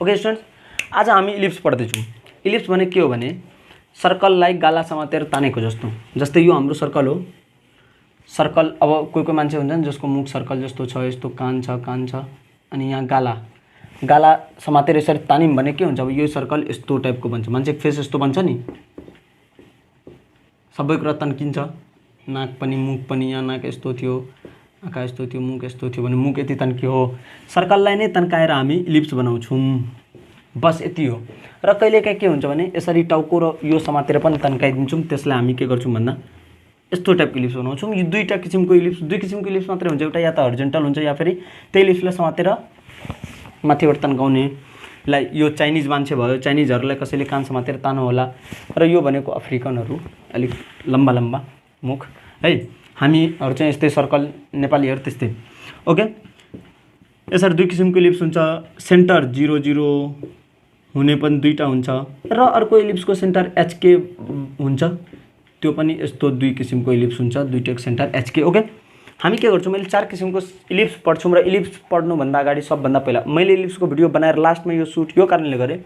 Okay students, आज हामी ellipse पढ्दैछौँ। Ellipse भने के हो भने सर्कललाई गाला समातेर तानेको जस्तो। जस्तै यो हाम्रो सर्कल हो। सर्कल अब कोही मान्छे हुन्छ नि जसको मुख सर्कल जस्तो छ, यस्तो कान छ अनि यहाँ गाला समातेर यसरी तानिम भने के हुन्छ? अब यो सर्कल यस्तो टाइपको बन्छ, मान्छेको फेस यस्तो बन्छ नि, सबै कुरा तन्किन्छ, नाक पनि मुख पनि। यहाँ नाक यस्तो थियो, आँखा यस्तो थियो, मुख यस्तो थियो भने मुख यति तन्कियो हो। सर्कललाई नै तन्काएर हामी इलिप्स बनाउँछौँ, बस यति हो। र कहिलेकाहीँ के हुन्छ भने यसरी टाउको र यो समातेर पनि तन्काइदिन्छौँ, त्यसलाई हामी के गर्छौँ भन्दा यस्तो टाइपको इलिप्स बनाउँछौँ। यो दुई किसिमको इलिप्स मात्रै हुन्छ, एउटा या त हरिजन्टल हुन्छ या फेरि त्यही इलिप्सलाई समातेर माथिबाट तन्काउनेलाई यो चाइनिज मान्छे भयो, चाइनिजहरूलाई कसैले कान समातेर तान्नु होला। र यो भनेको अफ्रिकनहरू, अलिक लम्बा मुख है। हामीहरू चाहिँ यस्तै सर्कल, नेपालीहरू त्यस्तै। ओके, यसरी दुई किसिमको इलिप्स हुन्छ। सेन्टर 0 हुने पनि दुईवटा हुन्छ र अर्को इलिप्सको सेन्टर HK हुन्छ, त्यो पनि यस्तो दुई किसिमको इलिप्स हुन्छ, दुईटैको सेन्टर HK। ओके, हामी के गर्छौँ, मैले 4 किसिमको इलिप्स पढ्छौँ र इलिप्स पढ्नुभन्दा अगाडि सबभन्दा पहिला मैले इलिप्सको भिडियो बनाएर लास्टमा यो सुट यो कारणले गरेँ,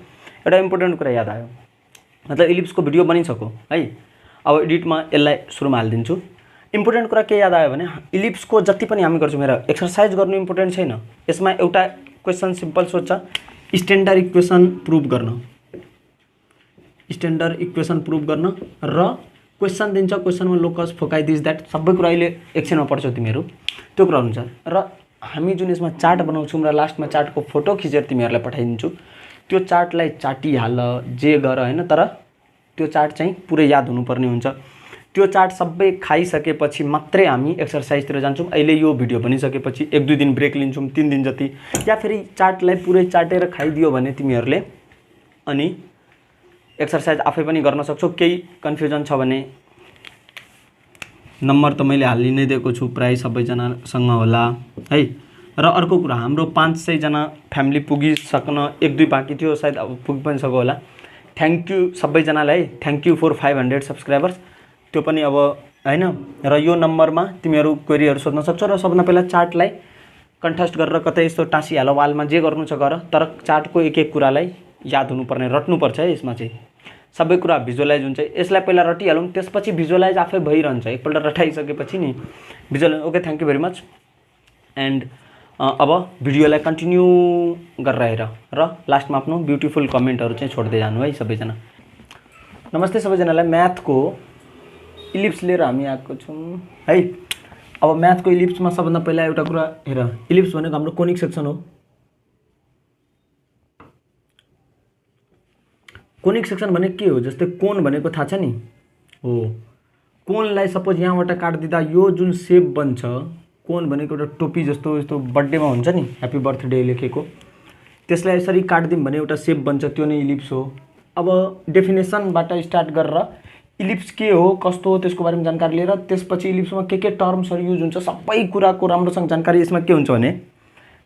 एउटा इम्पोर्टेन्ट कुरा याद आयो। मतलब इलिप्सको भिडियो बनिसक्यो है, अब एडिटमा यसलाई सुरुमा हालिदिन्छु। इम्पोर्टेन्ट कुरा के याद आयो भने इलिप्सको जति पनि हामी गर्छौँ, मेरो एक्सर्साइज गर्नु इम्पोर्टेन्ट छैन। यसमा एउटा क्वेसन सिम्पल सोध्छ, स्ट्यान्डर्ड इक्वेसन प्रुभ गर्न, स्ट्यान्डर्ड इक्वेसन प्रुभ गर्न र क्वेसन दिन्छ, क्वेसनमा लोकस फोकाइ दिस द्याट सबै कुरा अहिले एकछिनमा पढ्छौ तिमीहरू, त्यो कुरा हुन्छ। र हामी जुन यसमा चार्ट बनाउँछौँ र लास्टमा चार्टको फोटो खिचेर तिमीहरूलाई पठाइदिन्छु, त्यो चार्टलाई चाटिहाल जे गर होइन, तर त्यो चार्ट चाहिँ पुरै याद हुनुपर्ने हुन्छ। त्यो चार्ट सबै खाइसकेपछि मात्रै हामी एक्सर्साइजतिर जान्छौँ। अहिले यो भिडियो बनिसकेपछि 1-2 दिन ब्रेक लिन्छौँ, 3 दिन जति, या फेरि चार्टलाई पुरै चाटेर खाइदियो भने तिमीहरूले अनि एक्सर्साइज आफै पनि गर्न सक्छौ। केही कन्फ्युजन छ भने नम्बर त मैले हालि नै दिएको छु, प्राय सबैजनासँग होला है। र अर्को कुरा, हाम्रो 500 जना फ्यामिली पुगिसक्न 1-2 बाँकी थियो, सायद अब पुगि पनि सक्यो होला। थ्याङ्क यू सबैजनालाई, थ्याङ्क यू फर 500 सब्सक्राइबर्स। त्यो पनि अब हैन। र यो नम्बरमा तिमीहरू क्वेरीहरू सोध्न सक्छौ। र सबभन्दा पहिला चार्टलाई कन्टेस्ट गरेर कतै यस्तो टाँसिहाल वालमा, जे गर्नु छ गर, तर चार्टको एक कुरालाई याद हुनुपर्ने, रट्नुपर्छ है। यसमा चाहिँ सबै कुरा भिजुअलाइज हुन्छ। यसलाई पहिला रटिहालौँ, त्यसपछि भिजुअलाइज आफै भइरहन्छ। एकपल्ट रटाइसकेपछि नि visualise. Okay, thank you very much. And अब भिडियोलाई कन्टिन्यू गरेर हेर र लास्टमा आफ्नो ब्युटिफुल कमेन्टहरू चाहिँ छोड्दै जानु है सबैजना। नमस्ते सबैजनालाई। म्याथको इलिप्स लिएर हामी आएको छौँ है। अब म्याथको इलिप्समा सबभन्दा पहिला एउटा कुरा हेर, इलिप्स भनेको हाम्रो कोनिक सेक्सन हो। कोनिक सेक्सन भनेको के हो? जस्तै कोन भनेको थाहा छ नि हो। कोनलाई सपोज यहाँबाट काट्दिँदा यो जुन सेप बन्छ, कोन भनेको एउटा टोपी जस्तो, यस्तो बर्थडेमा हुन्छ नि ह्याप्पी बर्थडे लेखेको, त्यसलाई यसरी काट्दिउँ भने एउटा सेप बन्छ, त्यो नै इलिप्स हो। अब डेफिनेसनबाट स्टार्ट गरेर इलिप्स के हो, कस्तो हो, त्यसको बारेमा जानकारी लिएर त्यसपछि इलिप्समा के टर्म्सहरू युज हुन्छ, सबै कुराको राम्रोसँग जानकारी। यसमा के हुन्छ भने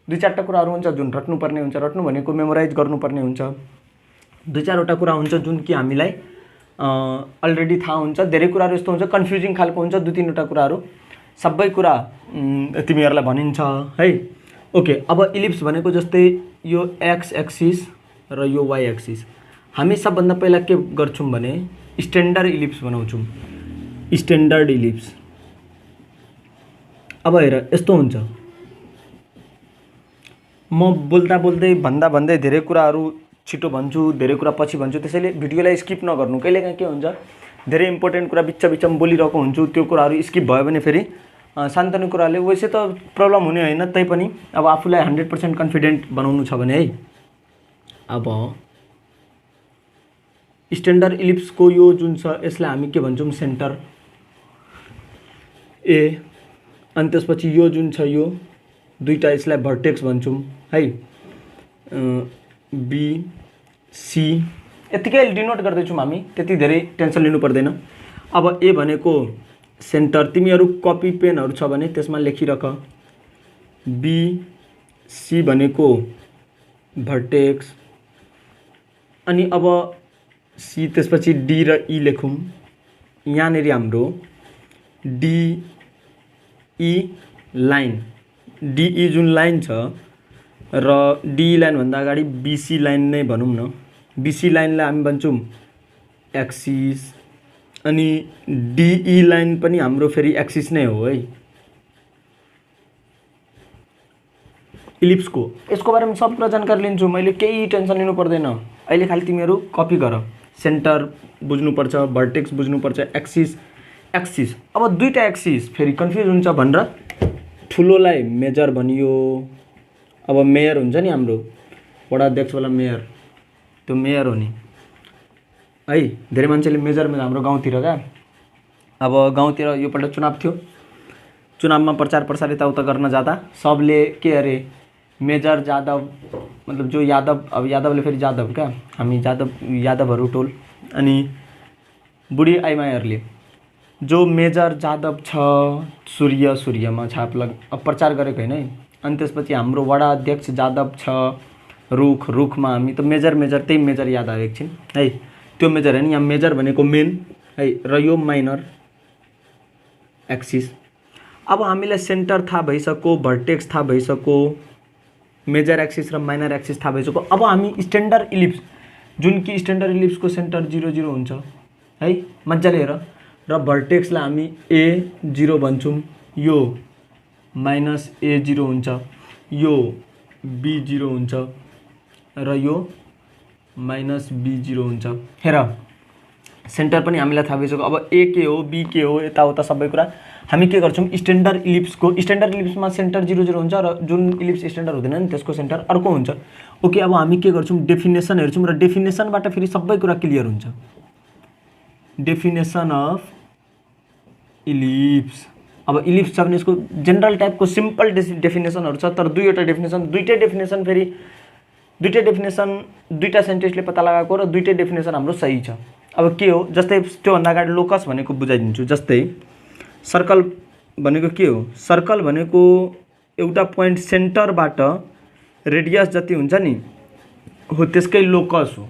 2-4टा कुराहरू हुन्छ जुन रट्नुपर्ने हुन्छ। रट्नु भनेको मेमोराइज गर्नुपर्ने हुन्छ। 2-4वटा कुरा हुन्छ जुन कि हामीलाई अलरेडी थाहा हुन्छ। धेरै कुराहरू यस्तो हुन्छ कन्फ्युजिङ खालको हुन्छ, 2-3वटा कुराहरू सबै कुरा तिमीहरूलाई भनिन्छ है। ओके, अब इलिप्स भनेको जस्तै यो एक्स एक्सिस र यो वाइ एक्सिस। हामी सबभन्दा पहिला के गर्छौँ भने स्ट्यान्डर्ड इलिप्स बनाउँछौँ, स्ट्यान्डर्ड इलिप्स। अब हेर यस्तो हुन्छ, म बोल्दै भन्दै धेरै कुराहरू छिटो भन्छु, धेरै कुरा पछि भन्छु, त्यसैले भिडियोलाई स्किप नगर्नु। कहिलेकाहीँ के हुन्छ, धेरै इम्पोर्टेन्ट कुरा बिचमा बोलिरहेको हुन्छु, त्यो कुराहरू स्किप भयो भने फेरि सानोतिनो कुराले वैसे त प्रब्लम हुने होइन, तैपनि अब आफूलाई 100% कन्फिडेन्ट बनाउनु छ भने है। अब स्ट्यान्डर्ड इलिप्सको यो जुन छ यसलाई हामी के भन्छौँ, सेन्टर ए। अनि त्यसपछि यो जुन छ यो दुईवटा, यसलाई भर्टेक्स भन्छौँ है, बी सी। यतिकै डिनोट गर्दैछौँ हामी, त्यति धेरै टेन्सन लिनु पर्दैन। अब ए भनेको सेन्टर, तिमीहरू कपी पेनहरू छ भने त्यसमा लेखिरख। बी सी भनेको भर्टेक्स। अनि अब सी, त्यसपछि डी र ई लेखौँ। यहाँनिर हाम्रो D E line, D E जुन लाइन छ र डी लाइनभन्दा अगाडि बीसी लाइन नै भनौँ न। बीसी लाइनलाई हामी भन्छौँ एक्सिस, अनि डिई लाइन पनि हाम्रो फेरि एक्सिस नै हो है इलिप्सको। यसको बारेमा सब कुरा जानकारी लिन्छु मैले, केही टेन्सन लिनु पर्दैन। अहिले खालि तिमीहरू कपी गर। सेन्टर बुझ्नुपर्छ, भर्टेक्स बुझ्नुपर्छ, एक्सिस। एक्सिस अब दुईटा एक्सिस फेरि कन्फ्युज हुन्छ भनेर ठुलोलाई मेजर भनियो। अब मेयर हुन्छ नि हाम्रो वडा अध्यक्षवाला मेयर, त्यो मेयर हो नि है। धेरै मान्छेले मेजरमा हाम्रो गाउँतिर क्या, अब गाउँतिर योपल्ट चुनाव थियो, चुनावमा प्रचार प्रसार यताउता गर्न जाँदा सबले के अरे मेजर यादव, मतलब जो यादव, अब यादवले फेरि यादव क्या, हामी यादवहरू टोल, अनि बुढी आइमाईहरूले जो मेजर यादव छ सूर्यमा छाप अब प्रचार गरेको होइन है। अनि त्यसपछि हाम्रो वडा अध्यक्ष यादव छ रुखमा हामी त मेजर त्यही मेजर याद आयो एकछिन है। त्यो मेजर होइन, यहाँ मेजर भनेको मेन है, र यो माइनर एक्सिस। अब हामीलाई सेन्टर थाहा भइसक्यो, भर्टेक्स थाहा भइसक्यो, मेजर एक्सिस र माइनर एक्सिस थाहा भइसक्यो। अब हामी स्ट्यान्डर्ड इलिप्स, जुन कि स्ट्यान्डर्ड इलिप्सको सेन्टर 0 0 हुन्छ है, मजाले हेर। र भर्टेक्सलाई हामी A0 भन्छौँ, यो माइनस A0 हुन्छ, यो B0 हुन्छ र यो माइनस B0 हुन्छ। हेर सेन्टर पनि हामीलाई थाहा भइसक्यो। अब A के हो, B के हो, यताउता सबै कुरा हामी के गर्छौँ, स्ट्यान्डर्ड इलिप्समा सेन्टर 0 0 हुन्छ र जुन इलिप्स स्ट्यान्डर्ड हुँदैन नि त्यसको सेन्टर अर्को हुन्छ। ओके, अब हामी के गर्छौँ, डेफिनेसन हेर्छौँ र डेफिनेसनबाट फेरि सबै कुरा क्लियर हुन्छ। डेफिनेसन अफ इलिप्स, अब इलिप्स छ भने यसको जेनरल टाइपको सिम्पल डेफिनेसनहरू छ, तर दुईवटा डेफिनेसन, दुईटा सेन्टेन्सले पत्ता लगाएको र दुईटै डेफिनेसन हाम्रो सही छ। अब के हो, जस्तै त्योभन्दा अगाडि लोकस भनेको बुझाइदिन्छु। जस्तै सर्कल भनेको के हो, सर्कल भनेको एउटा पोइन्ट सेन्टरबाट रेडियस जति हुन्छ नि हो त्यसकै लोकस हो।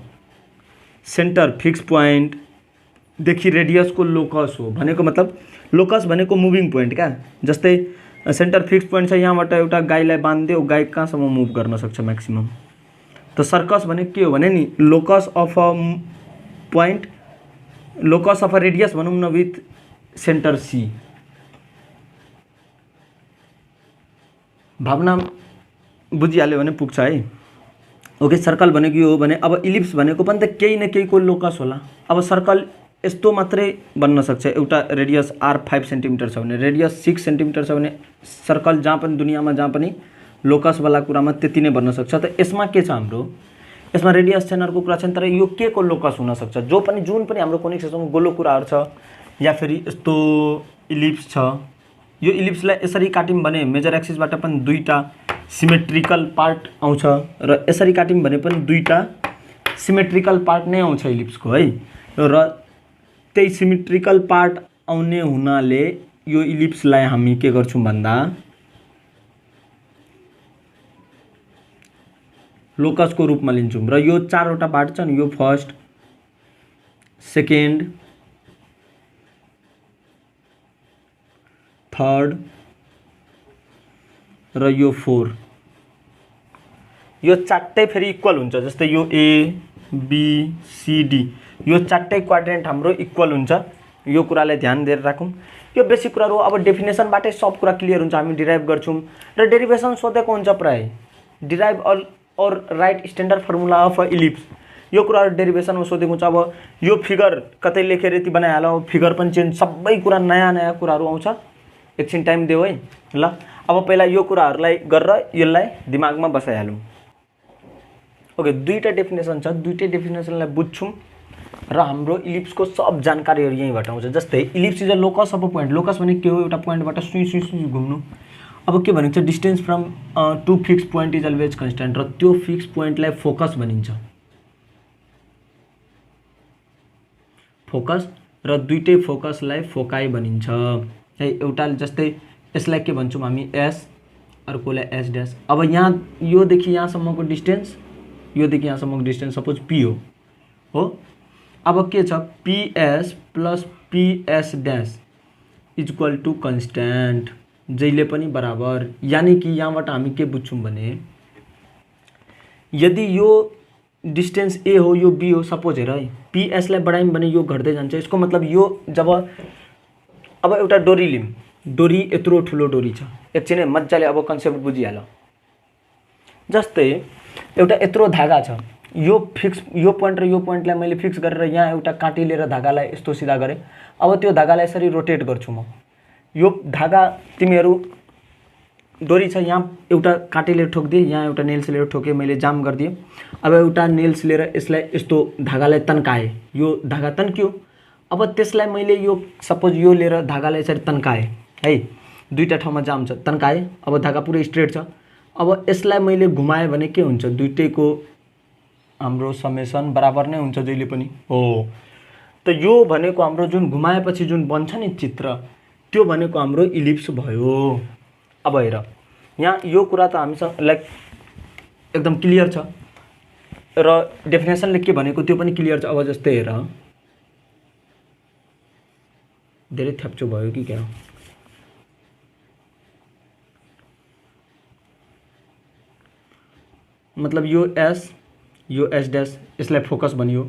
सेन्टर फिक्स पोइन्टदेखि रेडियसको लोकस हो भनेको मतलब लोकस भनेको मुभिङ पोइन्ट क्या। जस्तै सेन्टर फिक्स पोइन्ट छ, यहाँबाट एउटा गाईलाई बाँधिदियो, गाई कहाँसम्म मुभ गर्न सक्छ म्याक्सिमम। त सर्कस भनेको के हो भने नि locus of a point, locus of a radius भनौँ न विथ सेन्टर सी। भावना बुझिहाल्यो भने पुग्छ है। ओके, सर्कल भनेको यो हो भने अब इलिप्स भनेको पनि त केही न केहीको लोकस होला। अब सर्कल यस्तो मात्रै बन्न सक्छ, एउटा रेडियस R 5 सेन्टिमिटर छ भने, रेडियस 6 सेन्टिमिटर छ भने सर्कल जहाँ पनि दुनियाँमा जहाँ पनि लोकसवाला कुरामा त्यति नै बन्न सक्छ। त यसमा के छ हाम्रो, यसमा रेडियस छैन, अर्को कुरा छैन, तर यो के को लोकस हुनसक्छ, जुन पनि हाम्रो कोनिक सेक्सनमा गोलो कुराहरू छ, या फेरि यस्तो इलिप्स छ। यो इलिप्सलाई यसरी काट्यौँ भने मेजर एक्सिसबाट पनि दुईटा सिमेट्रिकल पार्ट आउँछ र यसरी काट्यौँ भने पनि दुईटा सिमेट्रिकल पार्ट नै आउँछ इलिप्सको है। र त्यही सिमेट्रिकल पार्ट आउने हुनाले यो इलिप्सलाई हामी के गर्छौँ भन्दा लोकसको रूपमा लिन्छौँ। र यो चारवटा पार्ट छ नि, यो फर्स्ट, सेकेन्ड, थर्ड र यो 4, यो चारटै फेरि इक्वल हुन्छ। जस्तै यो ABCD, यो चारटै क्वाड्रेन्ट हाम्रो इक्वल हुन्छ। यो कुरालाई ध्यान दिएर राखौँ। यो बेसिक कुराहरू अब डेफिनेसनबाटै सब कुरा क्लियर हुन्छ, हामी डिराइभ गर्छौँ र डेरिभेसन सोधेको हुन्छ प्राय। डिराइभ और right standard formula of ellipse, यो कुराहरू डेरिभेसनमा सोधेको हुन्छ। अब यो फिगर कतै लेखेर यति बनाइहाल्यो, फिगर पनि चेन्ज, सबै कुरा नयाँ कुराहरू आउँछ। एकछिन टाइम देऊ है ल। अब पहिला यो कुराहरूलाई गरेर यसलाई दिमागमा बसाइहालौँ। ओके, दुईटा डेफिनेसन छ, दुईटै डेफिनेसनलाई बुझ्छौँ र हाम्रो इलिप्सको सब जानकारीहरू यहीँबाट आउँछ। जस्तै ellipse is a locus of a point, locus भने के हो, एउटा पोइन्टबाट सुई घुम्नु। अब के भनिन्छ, distance from two fix point is always constant, र त्यो फिक्स पोइन्टलाई फोकस भनिन्छ। फोकस र दुईटै फोकसलाई फोकाइ भनिन्छ है। एउटा जस्तै यसलाई के भन्छौँ हामी S, अर्कोलाई S'। अब यहाँ योदेखि यहाँसम्मको डिस्टेन्स, योदेखि यहाँसम्मको डिस्टेन्स सपोज P हो। अब के छ, PS plus PS' equal to constant, जहिले पनि बराबर। यानि कि यहाँबाट हामी के बुझ्छौँ भने यदि यो डिस्टेन्स ए हो यो बी हो सपोज हेर है पी एसलाई बढायौँ भने यो घट्दै जान्छ यसको मतलब यो जब अब एउटा डोरी लिम डोरी यत्रो ठुलो डोरी छ एकछिन मजाले अब कन्सेप्ट बुझिहाल जस्तै एउटा यत्रो धागा छ यो फिक्स यो पोइन्ट र यो पोइन्टलाई मैले फिक्स गरेर यहाँ एउटा काँटी लिएर धागालाई यस्तो सिधा गरेँ अब त्यो धागालाई यसरी रोटेट गर्छु म यो धागा तिमीहरू डोरी छ यहाँ एउटा काँटी लिएर ठोकिदिए यहाँ एउटा नेल्स लिएर ठोके मैले जाम गरिदिएँ अब एउटा नेल्स लिएर यसलाई यस्तो धागालाई तन्काएँ यो धागा तन्कियो अब त्यसलाई मैले यो सपोज यो लिएर धागालाई यसरी तन्काएँ है दुईटा ठाउँमा जाम छ तन्काएँ अब धागा पुरै स्ट्रेट छ अब यसलाई मैले घुमाएँ भने के हुन्छ दुईटैको हाम्रो समेसन बराबर नै हुन्छ जहिले पनि हो त यो भनेको हाम्रो जुन घुमाएपछि जुन बन्छ नि चित्र त्यो भनेको हाम्रो इलिप्स भयो अब हेर यहाँ यो कुरा त हामीसँग लाइक एकदम क्लियर छ र डेफिनेसनले के भनेको त्यो पनि क्लियर छ अब जस्तै हेर धेरै थ्याप्चो भयो कि क्या मतलब यो एस डैश यसलाई फोकस भनियो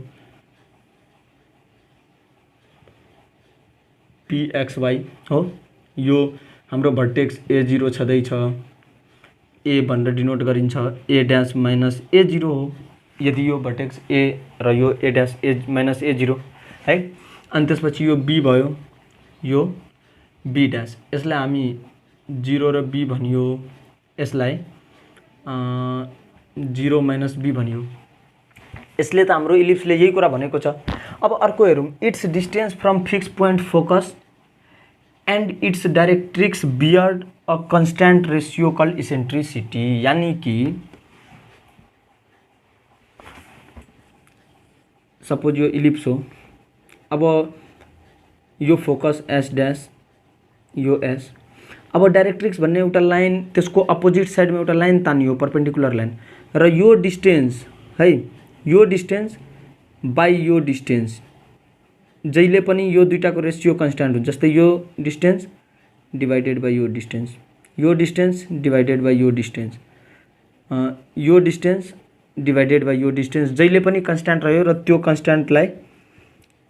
पी एक्स वाई हो यो हाम्रो भर्टेक्स A0 छँदैछ ए भनेर डिनोट गरिन्छ ए डैश माइनस A0 हो यदि यो भर्टेक्स ए र यो ए डैश ए माइनस A0 है अनि त्यसपछि यो बी भयो यो बी डैश यसलाई हामी 0 र बी भनियो यसलाई 0 माइनस बी भनियो यसले त हाम्रो इलिप्सले यही कुरा भनेको छ अब अर्को हेरौँ its distance from fix point focus and its directrix beared a constant ratio called eccentricity यानी कि सपोज यो इलिप्स हो अब यो फोकस एस डैश यो एस अब डायरेक्ट्रिक्स भन्ने एउटा लाइन त्यसको अपोजिट साइडमा एउटा लाइन तानियो परपेंडिकुलर लाइन र यो डिस्टेन्स है यो डिस्टेन्स बाई यो डिस्टेन्स जहिले पनि यो दुईटाको रेशियो कन्स्ट्यान्ट हुन्छ जस्तै यो डिस्टेन्स डिवाइडेड बाई यो डिस्टेन्स डिवाइडेड बाई यो डिस्टेन्स यो डिस्टेन्स डिवाइडेड बाई यो डिस्टेन्स जहिले पनि कन्स्ट्यान्ट रह्यो र त्यो कन्स्ट्यान्टलाई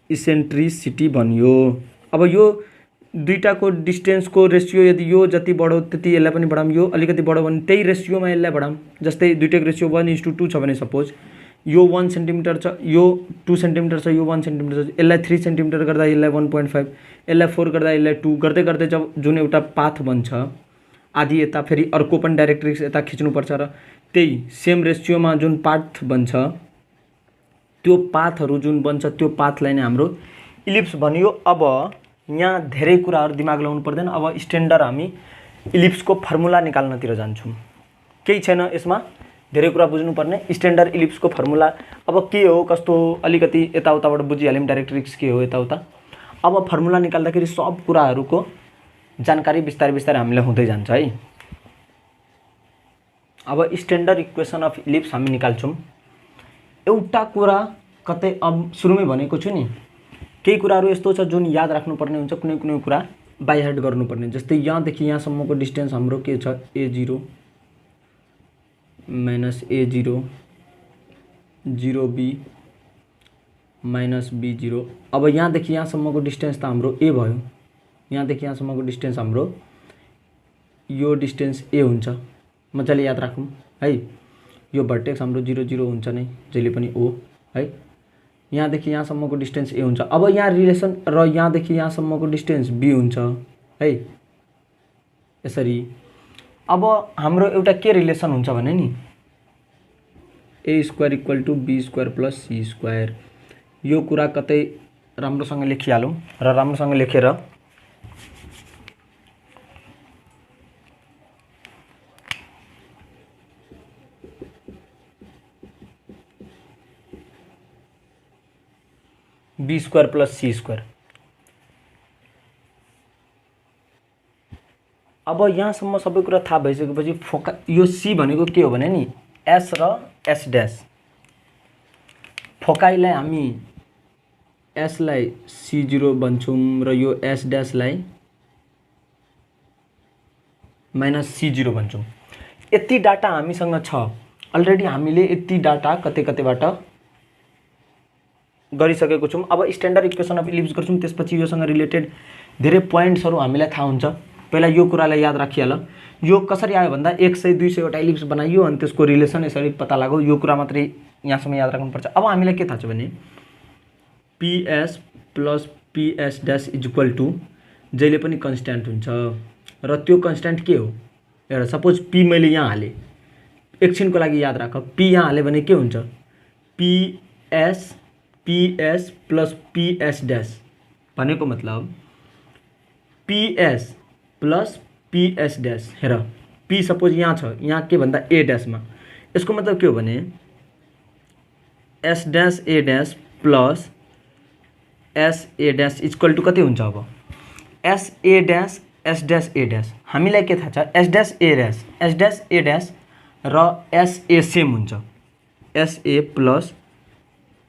इसेन्ट्रिसिटी भनियो अब यो दुईटाको डिस्टेन्सको रेशियो यदि यो जति बढो त्यति यसलाई पनि बढाऊँ यो अलिकति बढो भने त्यही रेशियोमा यसलाई बढाऊँ जस्तै दुईटाको रेशियो 1:2 छ भने सपोज यो 1 सेन्टिमिटर छ यो 2 सेन्टिमिटर छ यो 1 सेन्टिमिटर छ यसलाई 3 सेन्टिमिटर गर्दा यसलाई 1.5 यसलाई 4 गर्दा यसलाई 2 गर्दै गर्दै जब जुन एउटा पाथ बन्छ आदि यता फेरि अर्को पनि डाइरेक्ट्रिक्स यता खिच्नुपर्छ र त्यही सेम रेशियोमा जुन पाथ बन्छ त्यो पाथहरू जुन बन्छ त्यो पाथलाई नै हाम्रो इलिप्स भनियो अब यहाँ धेरै कुराहरू दिमाग लगाउनु पर्दैन अब स्ट्यान्डर्ड हामी इलिप्सको फर्मुला निकाल्नतिर जान्छौँ केही छैन यसमा धेरै कुरा बुझ्नुपर्ने स्ट्यान्डर्ड इलिप्सको फर्मुला अब के हो कस्तो अलिकति यताउताबाट बुझिहाल्यौँ डाइरेक्ट्रिक्स के हो यताउता अब फर्मुला निकाल्दाखेरि सब कुराहरूको जानकारी बिस्तारै बिस्तारै हामीलाई हुँदै जान्छ है अब स्ट्यान्डर्ड इक्वेसन अफ इलिप्स हामी निकाल्छौँ एउटा कुरा कतै अब सुरुमै भनेको छु नि केही कुराहरू यस्तो छ जुन याद राख्नुपर्ने हुन्छ कुनै कुनै कुरा बाइ हार्ट गर्नुपर्ने जस्तै यहाँदेखि यहाँसम्मको डिस्टेन्स हाम्रो के छ A0 minus A0 0B minus B0 अब यहाँदेखि यहाँसम्मको डिस्टेन्स त हाम्रो A भयो यहाँदेखि यहाँसम्मको डिस्टेन्स हाम्रो यो डिस्टेन्स A हुन्छ मजाले याद राखौँ है यो भर्टेक्स हाम्रो 0 0 हुन्छ नै जहिले पनि O है यहाँदेखि यहाँसम्मको डिस्टेन्स A हुन्छ अब यहाँ रिलेसन र यहाँदेखि यहाँसम्मको डिस्टेन्स B हुन्छ है यसरी अब हाम्रो एउटा के रिलेसन हुन्छ भने नि A² = B² + C² यो कुरा कतै राम्रोसँग लेखिहालौँ र राम्रोसँग लेखेर B² + C²। अब यहाँसम्म सबै कुरा थाहा भइसकेपछि फोका यो C भनेको के हो भने नि S र S डैश फोकाइलाई हामी S लाई C0 भन्छौँ र यो S डैश लाई -C0 भन्छौँ। यति डाटा हामीसँग छ अलरेडी हामीले यति डाटा कतै कतैबाट गरिसकेको छौँ। अब स्ट्यान्डर्ड इक्वेसन अफ इलिप्स गर्छौँ, त्यसपछि योसँग रिलेटेड धेरै पोइन्ट्सहरू हामीलाई थाहा हुन्छ। पहिला यो कुरालाई याद राखिहाल, यो कसरी आयो भन्दा 100-200 वटा इलिप्स बनाइयो अनि त्यसको रिलेसन यसरी पत्ता लाग्यो। यो कुरा मात्रै यहाँसम्म याद राख्नुपर्छ। अब हामीलाई के थाहा छ भने PS plus PS dash equal to जहिले पनि कन्स्ट्यान्ट हुन्छ र त्यो कन्स्ट्यान्ट के हो? एउटा सपोज P मैले यहाँ हालेँ, एकछिनको लागि याद राख, P यहाँ हालेँ भने के हुन्छ? PS प्लस PS डैश भनेको मतलब PS प्लस PS डैश। हेर P सपोज यहाँ छ, यहाँ के भन्दा A डैशमा, यसको मतलब के हो भने S dash A dash plus S A dash equal to कति हुन्छ? अब S A dash S dash A dash हामीलाई के थाहा छ? S डैश A डैश र S A सेम हुन्छ, S A plus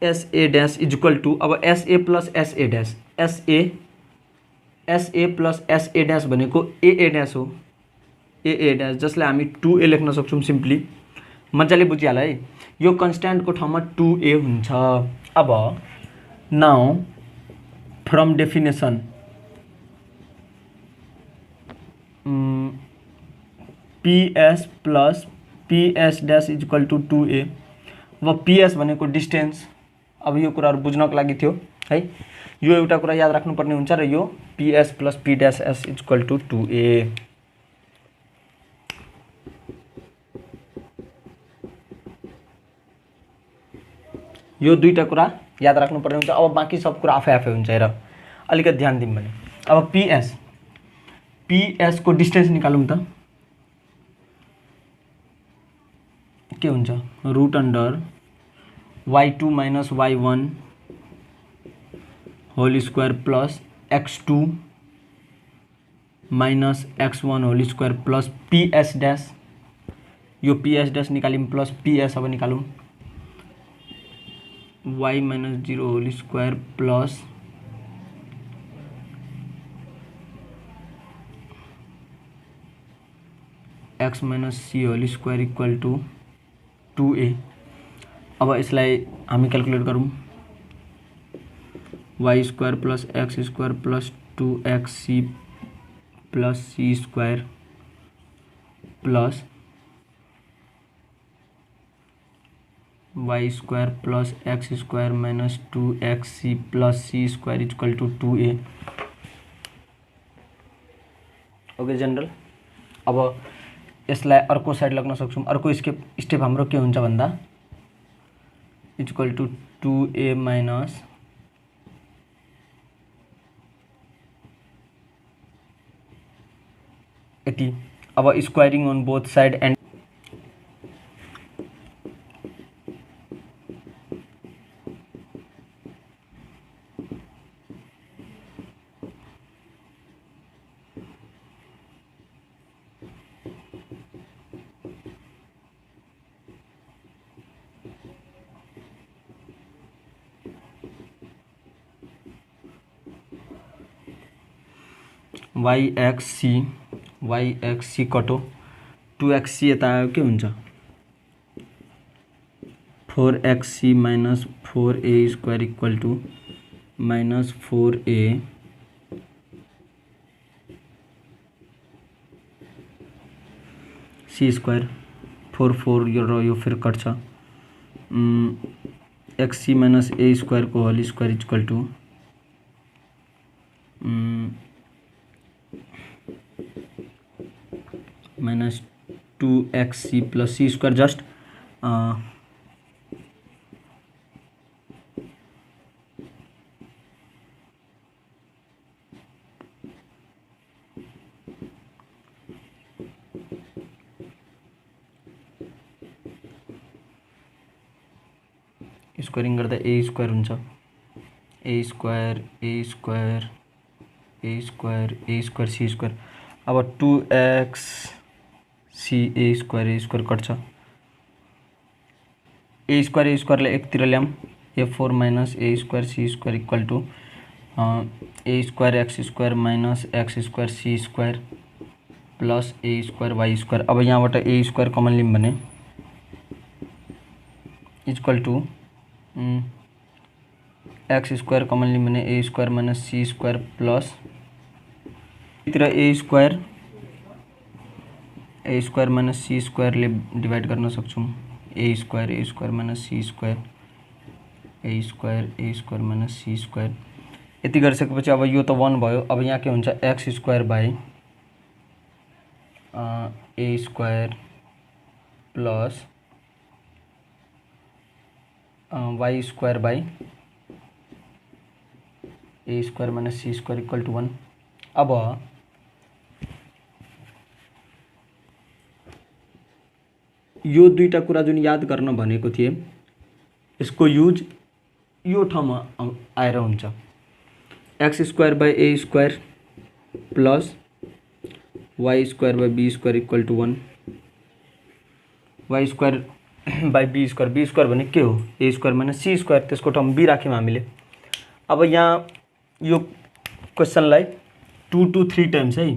S A dash equal to अब S A plus S A dash, S A plus S A dash भनेको A A dash हो, A A dash, जसलाई हामी 2A लेख्न सक्छौँ simply. मजाले बुझिहाल है, यो कन्स्ट्यान्टको ठाउँमा 2A हुन्छ। अब now from definition PS plus PS dash equal to 2A। अब PS भनेको डिस्टेन्स, अब यो कुराहरू बुझ्नको लागि थियो है, यो एउटा कुरा याद राख्नुपर्ने हुन्छ र यो PS plus P dash S equal to 2A। यो दुईटा कुरा याद राख्नुपर्ने हुन्छ। अब बाँकी सब कुरा आफै आफै हुन्छ। हेर अलिकति ध्यान दिउँ भने अब PS को डिस्टेन्स निकालौँ त के हुन्छ? Root under y2 minus y1 whole square plus x2 minus x1 whole square plus PS dash, यो PS डैश निकाल्यौँ प्लस PS अब निकालौँ y minus 0 whole square plus x minus c whole square equal to 2A। अब यसलाई हामी calculate गरौँ, y square plus x square plus 2xc plus c square plus y square plus x square minus 2xc plus c square equal to 2A। Okay general. अब यसलाई अर्को side लग्न सक्छौँ। अर्को स्टेप हाम्रो के हुन्छ भन्दा इक्वल टू 2A माइनस यति। अब squaring on both side and yxc कटो 2xc यता आयो के हुन्छ? 4xc minus 4A square equal to minus 4A c square 4 यो यो फिर कट्छ xc माइनस A स्क्वायर को whole square equal to minus 2xc plus c square just squaring गर्दा A स्क्वायर हुन्छ, A स्क्वायर C स्क्वायर। अब 2xc A square कट्छ, A स्क्वायरलाई एकतिर ल्याऊँ, A4 minus A square C square equal to A square x square minus x square C square plus A square Y square. अब यहाँबाट A square common लिऊँ भने equal to x square common लियौँ भने a square minus c square plus यतिर a square minus c स्क्वायरले divide गर्न सक्छौँ a square minus c square a square minus c square. यति गरिसकेपछि अब यो त 1 भयो। अब यहाँ के हुन्छ x square by a square plus y square by a square minus c square equal to 1। अब यो दुईटा कुरा जुन याद गर्न भनेको थिएँ यसको युज यो ठाउँमा आएर हुन्छ। X square by a square plus y square by b square equal to 1। Y square by b square भने के हो a square minus c square, त्यसको ठाउँमा बी राख्यौँ हामीले। अब यहाँ यो क्वेसनलाई 2 to 3 टाइम्स है,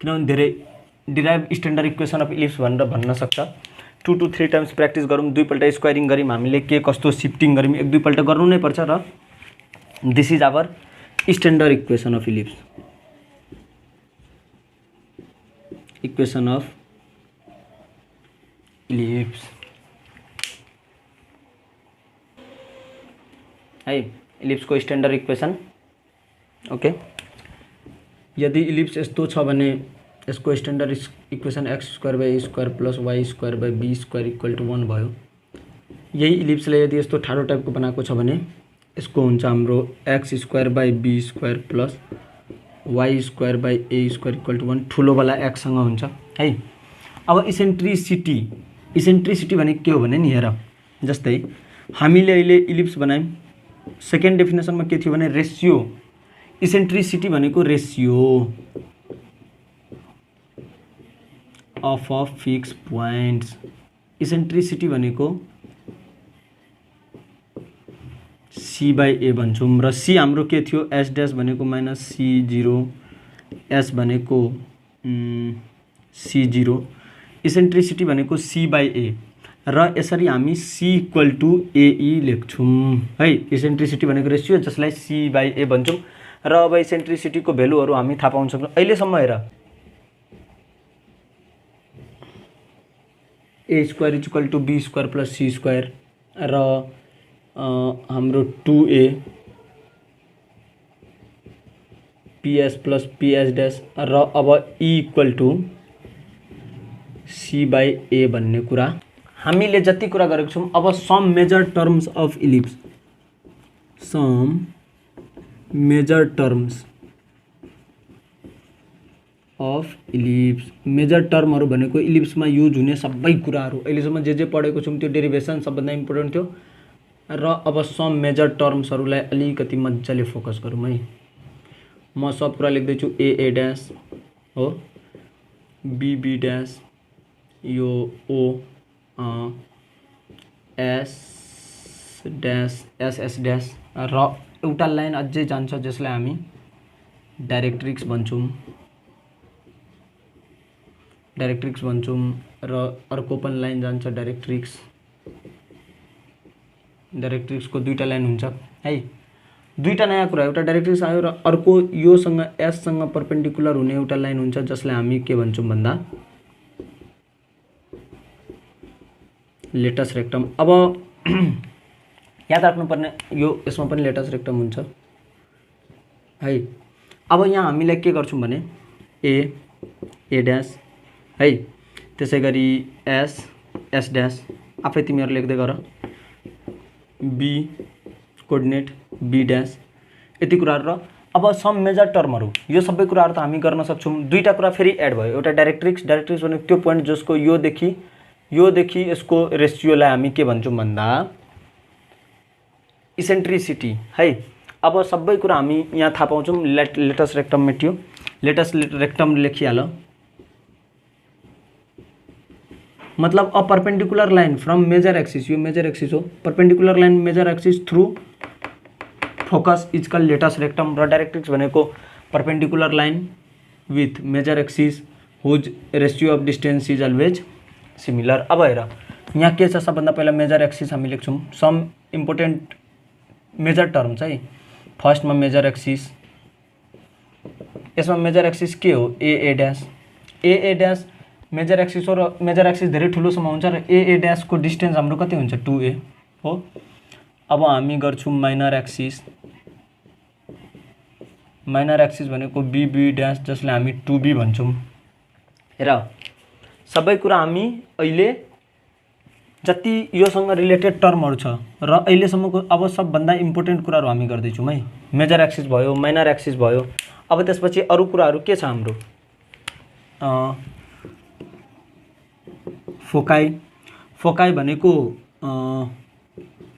किनभने धेरै derive standard equation of ellipse भनेर भन्न सक्छ। 2 to 3 टाइम्स प्र्याक्टिस गरौँ, दुईपल्ट स्क्वायरिङ गऱ्यौँ, हामीले के कस्तो शिफ्टिङ गऱ्यौँ एक दुईपल्ट गर्नु नै पर्छ। र this is our standard equation of ellipse, है, इलिप्सको स्ट्यान्डर्ड इक्वेसन। ओके, यदि इलिप्स यस्तो छ भने यसको standard equation x square by a square plus y square by b square equal to 1 भयो। यही इलिप्सलाई यदि यस्तो ठाडो टाइपको बनाएको छ भने यसको हुन्छ हाम्रो x square by b square plus y square by a square equal to 1, ठुलोवाला एक्ससँग हुन्छ है। अब इसेन्ट्रिसिटी भने के हो भने नि हेर, जस्तै हामीले अहिले इलिप्स बनायौँ, सेकेन्ड डेफिनेसनमा के थियो भने रेसियो। इसेन्ट्रिसिटी भनेको ratio of fix points. Eccentricity भनेको सी बाई ए भन्छौँ, र सी हाम्रो के थियो एस ड्यास भनेको माइनस सी 0, एस भनेको सी 0, इसेन्ट्रिसिटी भनेको सी बाई ए, र यसरी हामी सी इक्वल टू एई लेख्छौँ है। इसेन्ट्रिसिटी भनेको रेसियो जसलाई सी बाई ए भन्छौँ। र अब इसेन्ट्रिसिटीको भ्यालुहरू हामी थाहा पाउन सक्छौँ। अहिलेसम्म हेर a square equal to b square plus c square, र हाम्रो 2a PS plus PS dash, र अब e equal to c by a भन्ने कुरा हामीले जति कुरा गरेको छौँ। अब some major terms of ellipse, some major terms of ellipse. Major टर्महरू भनेको इलिप्समा युज हुने सबै कुराहरू अहिलेसम्म जे पढेको छौँ त्यो डेरिभेसन सबभन्दा इम्पोर्टेन्ट थियो। र अब सम मेजर टर्म्सहरूलाई अलिकति मजाले फोकस गरौँ है। म सब कुरा लेख्दैछु, ए ड्यास हो, बी ड्यास, यो O S dash S dash, र एउटा लाइन अझै जान्छ जसलाई हामी डाइरेक्ट्रिक्स भन्छौँ, र अर्को पनि लाइन जान्छ डाइरेक्ट्रिक्सको दुईटा लाइन हुन्छ है। दुईटा नयाँ कुरा, एउटा डाइरेक्ट्रिक्स आयो र अर्को योसँग एससँग परपेन्डिकुलर हुने एउटा लाइन हुन्छ जसलाई हामी के भन्छौँ भन्दा लेटस रेक्टम। अब याद राख्नुपर्ने यो यसमा पनि लेटस रेक्टम हुन्छ है। अब यहाँ हामीलाई के गर्छौँ भने ए ड्यास है, त्यसै गरी एस ड्यास आफै तिमीहरू लेख्दै गर, बी कोअर्डिनेट बी ड्यास, यति कुराहरू। र अब सम मेजर टर्महरू, यो सबै कुराहरू त हामी गर्न सक्छौँ। दुईटा कुरा फेरि एड भयो, एउटा डाइरेक्ट्रिक्स भनेको त्यो पोइन्ट जसको योदेखि यसको रेसियोलाई हामी के भन्छौँ भन्दा इसेन्ट्रिसिटी है। अब सबै कुरा हामी यहाँ थाहा पाउँछौँ। लेटस रेक्टम मेट्यो, लेटस रेक्टम लेखिहाल, मतलब a perpendicular line from major axis, यो मेजर एक्सिस हो, perpendicular line major axis through focus is call latus rectum. र डाइरेक्ट्रिक्स भनेको perpendicular line with major axis whose ratio of distance is always similar. अब हेर यहाँ के छ सबभन्दा पहिला मेजर एक्सिस हामी लेख्छौँ सम इम्पोर्टेन्ट मेजर टर्म्स है। फर्स्टमा मेजर एक्सिस, यसमा मेजर एक्सिस के हो a dash, a dash major axis हो र मेजर एक्सिस धेरै ठुलोसम्म हुन्छ र ए ड्यासको डिस्टेन्स हाम्रो कति हुन्छ 2a हो। अब हामी गर्छौँ माइनर एक्सिस, माइनर एक्सिस भनेको बी ड्यास जसले हामी 2b भन्छौँ। हेर सबै कुरा हामी अहिले जति योसँग रिलेटेड टर्महरू छ र अहिलेसम्मको अब सबभन्दा इम्पोर्टेन्ट कुराहरू हामी गर्दैछौँ है। मेजर एक्सिस भयो, माइनर एक्सिस भयो। अब त्यसपछि अरू कुराहरू के छ हाम्रो फोकाई, फोकाई भनेको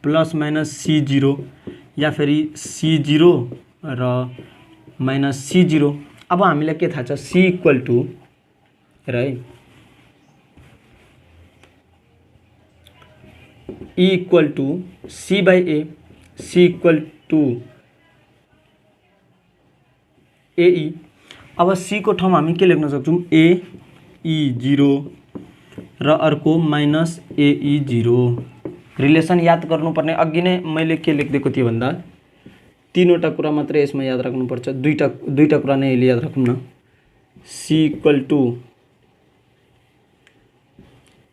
प्लस माइनस C0 या फेरि C0 र माइनस C0। अब हामीलाई के थाहा छ C इक्वल टु हेर है E equal to C by A, C equal to AE। अब C को ठाउँमा हामी के लेख्न सक्छौँ AE0 र अर्को माइनस AE0। रिलेसन याद गर्नुपर्ने अघि नै मैले के लेखिदिएको थिएँ भन्दा तीनवटा कुरा मात्रै यसमा याद राख्नुपर्छ, दुईटा कुरा नै अहिले याद राखौँ न। C equal to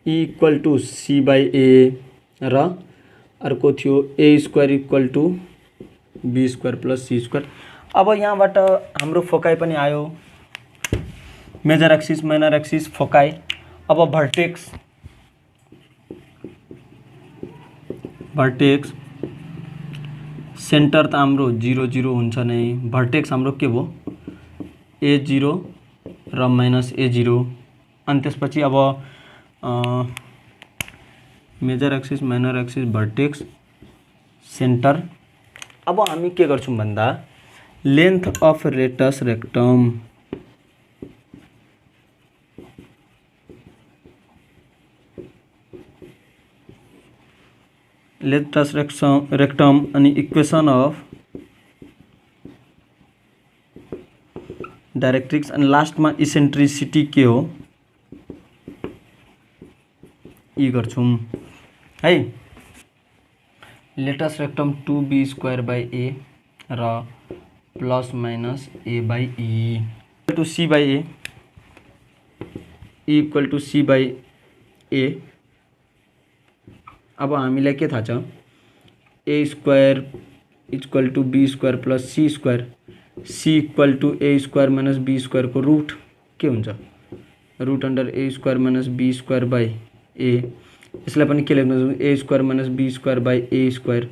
E equal to C by A र अर्को थियो A square equal to B square plus C square. अब यहाँबाट हाम्रो फोकाई पनि आयो, major axis, minor axis, foci. अब भर्टेक्स, भर्टेक्स सेन्टर त हाम्रो 0 0 हुन्छ नै, भर्टेक्स हाम्रो के भयो A0 र माइनस A0। अनि त्यसपछि अब major axis, minor axis, vertex, centre. अब हामी के गर्छौँ भन्दा length of latus rectum, latus rectum अनि इक्वेसन अफ डाइरेक्ट्रिक्स अनि लास्टमा इसेन्ट्रिसिटी के हो यी गर्छौँ है। Latus rectum 2b square by A र plus minus A by E equal to C by A, E equal to C by A। अब हामीलाई के थाहा छ A square equal to B square plus C square, C equal to A square minus B square को root के हुन्छ root under A square minus B square by A। यसलाई पनि के लेख्न सक्छौँ A square minus B square by A square.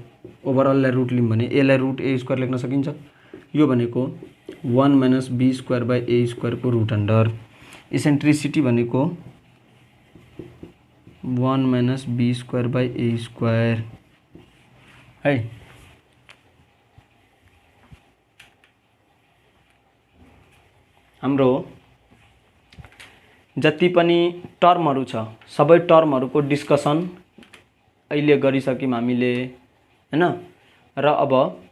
ओभरअललाई root लियौँ भने A लाई रुट A स्क्वायर लेख्न सकिन्छ। यो भनेको 1 minus B square by A square को रुट अन्डर। इसेन्ट्रिसिटी भनेको 1 minus B square by A square है। हाम्रो जति पनि टर्महरू छ सबै टर्महरूको डिस्कसन अहिले गरिसक्यौँ हामीले हैन। र अब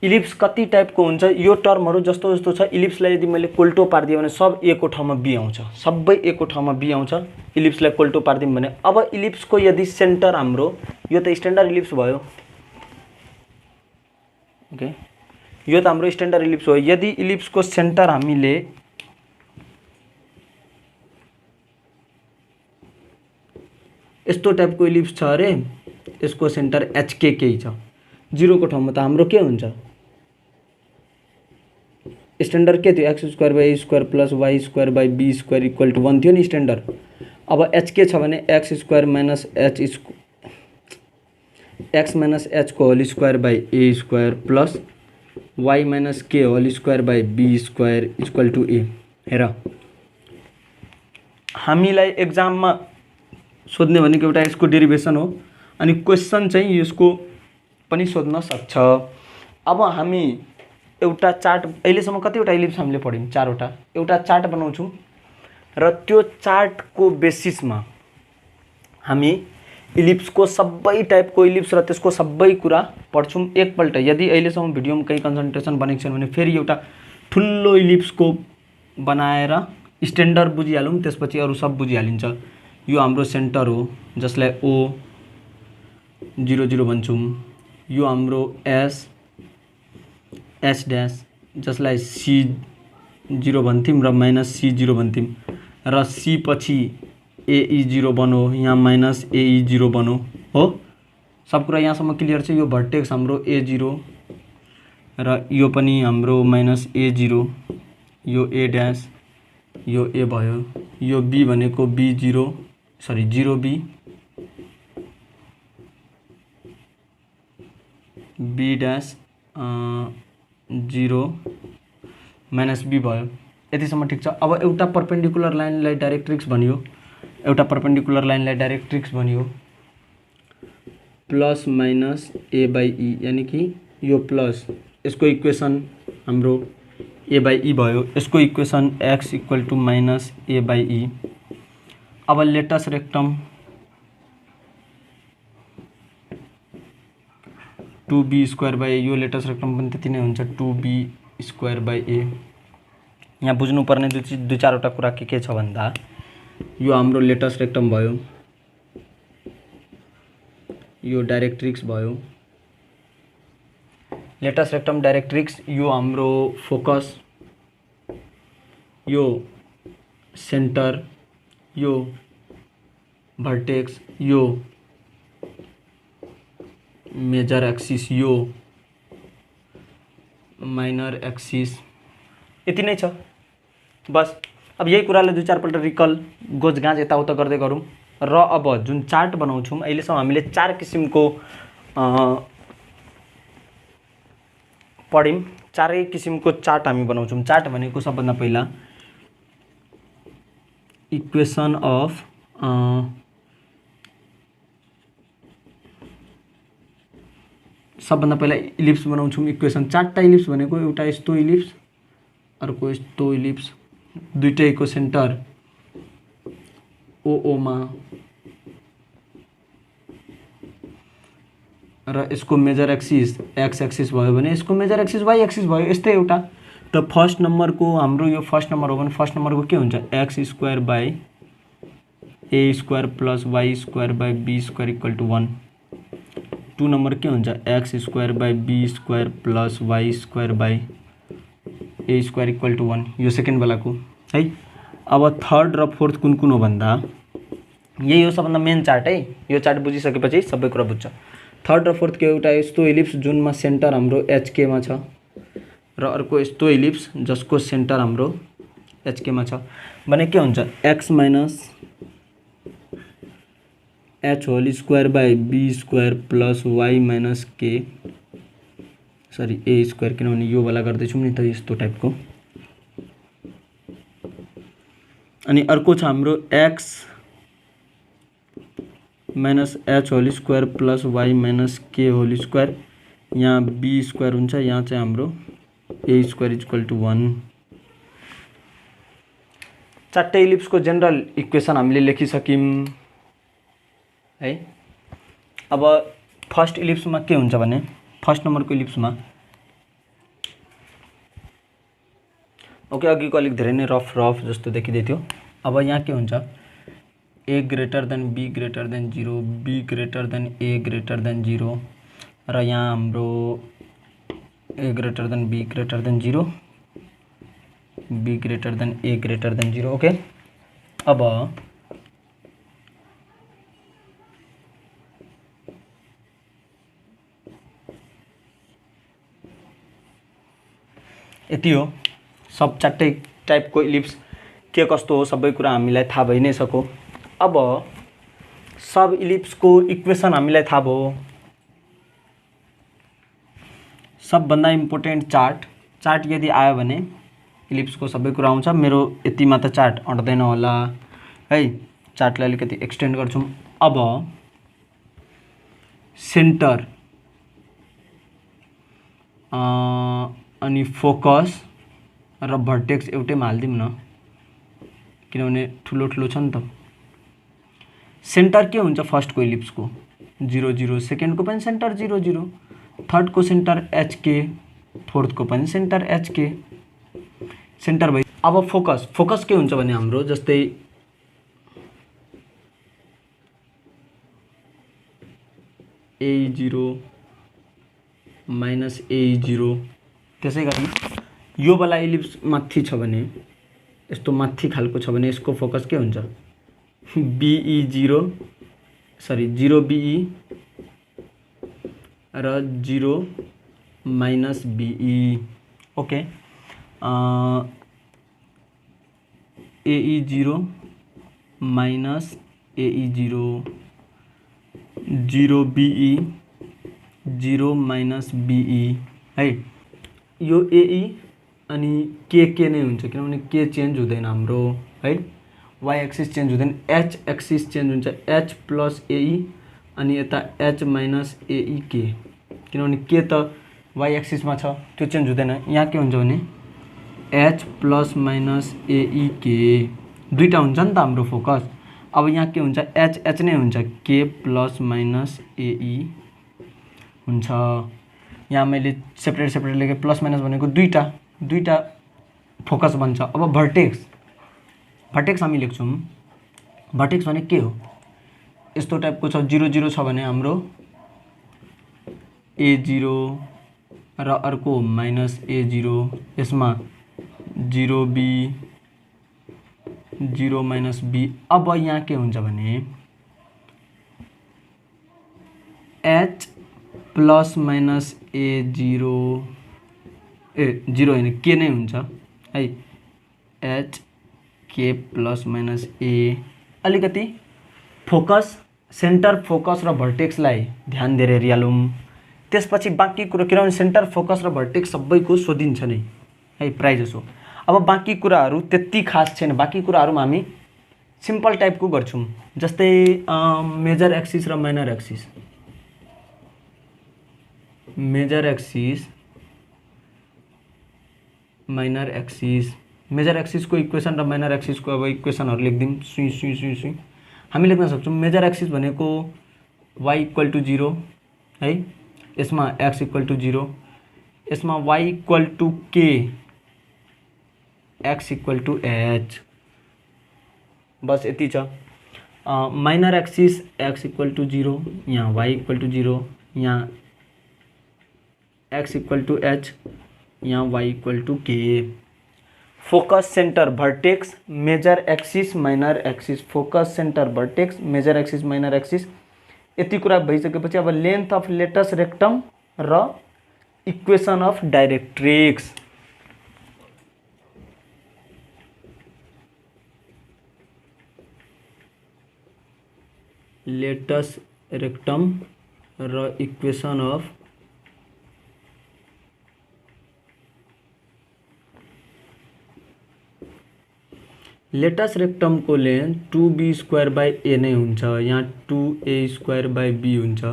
इलिप्स कति टाइपको हुन्छ यो टर्महरू जस्तो जस्तो छ। इलिप्सलाई यदि मैले कोल्टो पारिदिएँ भने सब ए को ठाउँमा बी आउँछ, सबै ए को ठाउँमा बी आउँछ। इलिप्सलाई कोल्टो पारिदिउँ भने अब इलिप्सको यदि सेन्टर हाम्रो यो त स्ट्यान्डर्ड इलिप्स भयो ओके, यो त हाम्रो स्ट्यान्डर्ड इलिप्स हो। यदि इलिप्सको सेन्टर हामीले यस्तो टाइपको इलिप्स छ अरे यसको सेन्टर HK केही छ, 0 को ठाउँमा त हाम्रो के हुन्छ स्ट्यान्डर्ड के थियो x square by a square plus y square by b square equal to 1 थियो नि स्ट्यान्डर्ड। अब HK छ भने x square minus x minus h को whole square by a square plus y minus k whole square by b square equal to a। हेर हामीलाई एक्जाममा सोध्ने भनेको एउटा यसको डेरिभेसन हो अनि क्वेसन चाहिँ यसको पनि सोध्न सक्छ। अब हामी एउटा चार्ट अहिलेसम्म कतिवटा इलिप्स हामीले पढ्यौँ 4 वटा, एउटा चार्ट बनाउँछौँ र त्यो चार्टको बेसिसमा हामी इलिप्सको सबै टाइपको इलिप्स र त्यसको सबै कुरा पढ्छौँ एकपल्ट। यदि अहिलेसम्म भिडियोमा केही कन्सन्ट्रेसन बनेको छैन भने फेरि एउटा ठुलो इलिप्सको बनाएर स्ट्यान्डर्ड बुझिहालौँ, त्यसपछि अरू सब बुझिहालिन्छ। यो हाम्रो सेन्टर हो जसलाई ओ 0 0 भन्छौँ। यो हाम्रो एस डैश जसलाई सी 0 भन्थ्यौँ र माइनस सी 0 भन्थ्यौँ र सी पछि एई 0 बनो, यहाँ माइनस एई 0 बनो हो। सब कुरा यहाँसम्म क्लियर छ। यो भर्टेक्स हाम्रो A0 र यो पनि हाम्रो माइनस A0, यो A डैश, यो A भयो, यो B भनेको B0 sorry 0B, B dash 0 minus B भयो। यतिसम्म ठिक छ। अब एउटा परपेन्डिकुलर लाइनलाई डाइरेक्ट्रिक्स भनियो, एउटा परपेन्डिकुलर लाइनलाई डाइरेक्ट्रिक्स भनियो प्लस माइनस A/E, यानी कि यो प्लस, यसको इक्वेसन हाम्रो A/E भयो, यसको equation x equal to minus A/E। अब लेटस रेक्टम 2b²/a, यो लेटस रेक्टम पनि त्यति नै हुन्छ 2b²/a। यहाँ बुझ्नुपर्ने दुई चारवटा कुरा के छ भन्दा यो हाम्रो लेटस रेक्टम भयो, यो डाइरेक्ट्रिक्स भयो, लेटस रेक्टम डाइरेक्ट्रिक्स, यो हाम्रो फोकस, यो सेन्टर, यो भर्टेक्स, यो मेजर एक्सिस, यो माइनर एक्सिस। यति नै छ बस। अब यही कुरालाई दुई चारपल्ट रिकल गोजगाँच यताउता गर्दै गरौँ र अब जुन चार्ट बनाउँछौँ अहिलेसम्म हामीले 4 किसिमको पढ्यौँ। 4 किसिमको चार्ट हामी बनाउँछौँ। चार्ट भनेको सबभन्दा पहिला इक्वेसन अफ सबभन्दा पहिला इलिप्स बनाउँछौँ। इक्वेसन 4टा इलिप्स भनेको एउटा यस्तो इलिप्स, अर्को यस्तो इलिप्स, दुईटैको सेन्टर OO मा र यसको मेजर एक्सिस एक्स एक्सिस भयो भने यसको मेजर एक्सिस वाई एक्सिस भयो। यस्तै एउटा त फर्स्ट नम्बरको हाम्रो यो फर्स्ट नम्बर हो भने फर्स्ट नम्बरको के हुन्छ x²/a² plus y²/b² equal to 1। 2 number के हुन्छ x²/b² plus y²/a² equal to 1, यो सेकेन्ड वालाको है। अब थर्ड र फोर्थ कुन हो भन्दा यही हो सबभन्दा मेन चार्ट है। यो चार्ट बुझिसकेपछि सबै कुरा बुझ्छ। थर्ड र फोर्थको एउटा यस्तो इलिप्स जुनमा सेन्टर हाम्रो HK मा छ र अर्को यस्तो इलिप्स जसको सेन्टर हाम्रो HK मा छ भने के हुन्छ x minus h²/b² plus y minus k sorry a², किनभने यो वाला गर्दैछौँ नि त यस्तो टाइपको। अनि अर्को छ हाम्रो x minus h² plus y minus k², यहाँ b² हुन्छ, यहाँ चाहिँ हाम्रो a² इक्वल टू 1। चारटै इलिप्सको जेनरल इक्वेसन हामीले लेखिसक्यौँ है। अब फर्स्ट इलिप्समा के हुन्छ भने फर्स्ट नम्बरको इलिप्समा ओके, अघिको अलिक धेरै नै रफ जस्तो देखिँदै थियो। अब यहाँ के हुन्छ a greater than b greater than 0, b greater than a greater than 0 र यहाँ हाम्रो a greater than b greater than 0, b greater than a greater than 0। Okay, अब यति हो। सब 4टै टाइपको इलिप्स के कस्तो हो सबै कुरा हामीलाई थाहा भइ नै सक्यो। अब सब इलिप्सको इक्वेसन हामीलाई थाहा भयो। सबभन्दा इम्पोर्टेन्ट चार्ट यदि आयो भने इलिप्सको सबै कुरा आउँछ। मेरो यतिमा त चार्ट अट्दैन होला है, चार्टलाई अलिकति एक्सटेन्ड गर्छौँ। अब सेन्टर अनि फोकस र भर्टेक्स एउटैमा हालिदिउँ न, किनभने ठुलो छ नि त। सेन्टर के हुन्छ फर्स्टको इलिप्सको 0 0, सेकेन्डको पनि सेन्टर 0 0, थर्डको सेन्टर HK, फोर्थको पनि सेन्टर HK, सेन्टर भयो। अब फोकस के हुन्छ भने हाम्रो जस्तै AE0 माइनस AE0। त्यसै गरी यो वाला इलिप्स माथि छ भने, यस्तो माथि खालको छ भने यसको फोकस के हुन्छ, BE0 सरी 0BE र 0 minus BE। Okay, AE0 minus AE0 0BE 0 minus BE है। यो AE अनि के नै हुन्छ, किनभने के चेन्ज हुँदैन हाम्रो है, वाइ एक्सिस चेन्ज हुँदैन, H एक्सिस चेन्ज हुन्छ, H प्लस AE अनि यता H माइनस AE के, किनभने के त वाइ एक्सिसमा छ, त्यो चेन्ज हुँदैन। यहाँ के हुन्छ भने H प्लस माइनस AE के दुईटा हुन्छ नि त हाम्रो फोकस। अब यहाँ के हुन्छ, H नै हुन्छ, के प्लस माइनस AE हुन्छ। यहाँ मैले सेपरेट लेखेँ, प्लस माइनस भनेको दुईटा फोकस बन्छ। अब भर्टेक्स हामी लेख्छौँ, भर्टेक्स भने के हो, यस्तो टाइपको छ, 0 छ भने हाम्रो A0 र अर्को माइनस A0, यसमा 0B 0 माइनस B। अब यहाँ के हुन्छ भने H प्लस माइनस A0 0 होइन, के नै हुन्छ है, H के प्लस माइनस A। अलिकति फोकस, सेन्टर फोकस र भर्टेक्सलाई ध्यान दिएर हेरिहालौँ। त्यसपछि बाँकी कुरा, किनभने सेन्टर फोकस र भर्टेक्स सबैको सोधिन्छ नै है प्रायः जसो। अब बाँकी कुराहरू त्यति खास छैन, बाँकी कुराहरूमा हामी सिम्पल टाइपको गर्छौँ, जस्तै मेजर एक्सिस र minor axis. Major axis minor axis, major एक्सिसको इक्वेसन र माइनर एक्सिसको अब इक्वेसनहरू लेखिदिउँ। सुई हामी लेख्न सक्छौँ, मेजर एक्सिस भनेको y इक्वल टु 0 है, यसमा x इक्वल टु 0, यसमा y equal to k, x equal to h, बस यति छ। Minor axis x equal to 0, यहाँ y इक्वल टु 0, यहाँ x इक्वल टु h, यहाँ y equal to k। Focus centre vertex major axis minor axis, focus centre vertex major axis minor axis, यति कुरा भइसकेपछि अब लेन्थ अफ लेटस रेक्टम र equation of directrix. Latus rectum र equation of latus रेक्टमको length 2b square by a नै हुन्छ, यहाँ 2a स्क्वायर बाई b हुन्छ।